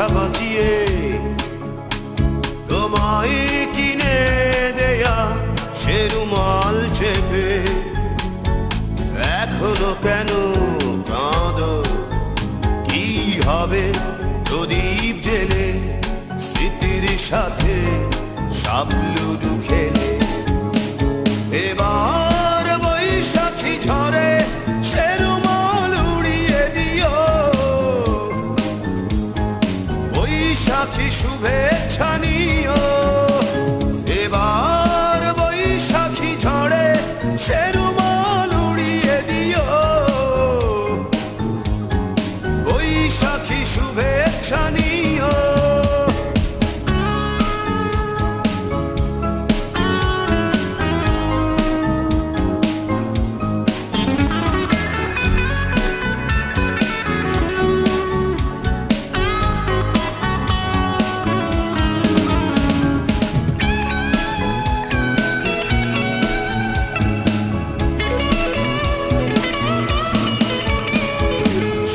পয়সা বাঁচিয়ে তোমায় কিনে দেয়া সে রুমাল চেপে এখনো কেন কাঁদো? কি হবে প্রদীপ জেলে স্মৃতির সাথে সাবলুডু খেলে? এবার বৈশাখী ঝরে সে রুমাল উড়িয়ে দিও, বৈশাখী শুভেচ্ছা নিও। এবার বৈশাখী ঝরে সে রুমাল উড়িয়ে দিও, বৈশাখী শুভেচ্ছা নিও।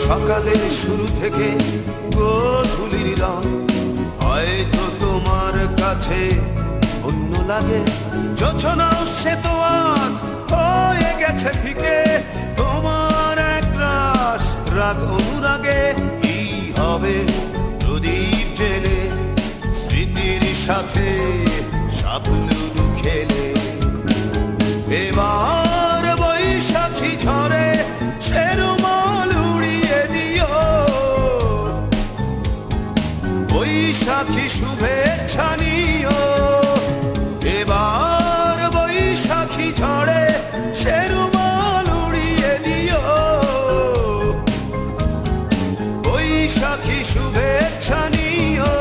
সকালের শুরু থেকে গোধূলির রং হয়তো তোমার কাছে অন্য লাগে। যোছনাও সে তো আজ হয়ে গেছে ফিকে, তোমার এক রাস রাগ অনুরাগে। কি হবে প্রদীপ জেলে স্মৃতির সাথে সাবলুডু খেলে? এবার বৈশাখী ঝরে সে রুমাল উড়িয়ে দিও, বৈশাখী শুভেচ্ছা নিও। এবার বৈশাখী ঝরে সে রুমাল উড়িয়ে দিও, বৈশাখী শুভেচ্ছা নিও।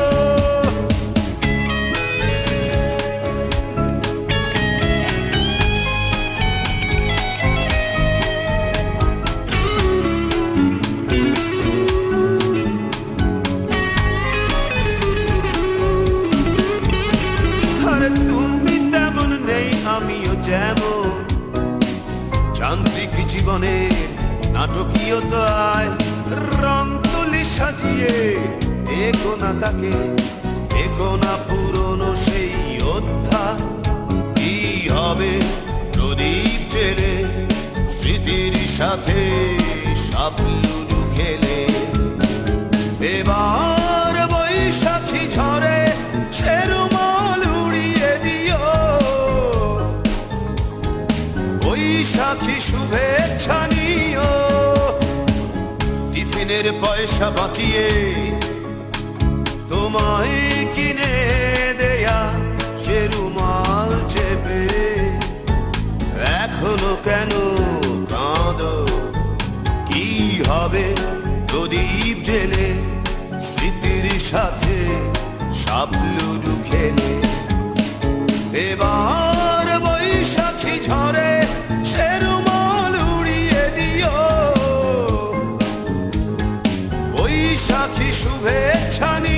তুমি তেমন নেই আমিও যেমন, যান্ত্রিক জীবনের নাটকীয়তায় রং তুলি সাজিয়ে দেখো না তাকে, দেখো না পুরনো সেই অধ্যায়। কি হবে প্রদীপ জেলে স্মৃতির সাথে সাবলুডু খেলে? এবার বৈশাখী ঝরে সে রুমাল উড়িয়ে দিও, বৈশাখী শুভেচ্ছা নিও। টিফিনের পয়সা বাঁচিয়ে তোমায় কিনে দেয়া সে রুমাল চেপে এখনো কেন কাঁদো? কি হবে প্রদীপ জেলে স্মৃতির সাথে সাবলুডু খেলে? এবার বৈশাখী ঝরে সে রুমাল উড়িয়ে দিও, বৈশাখী শুভেচ্ছা নিও।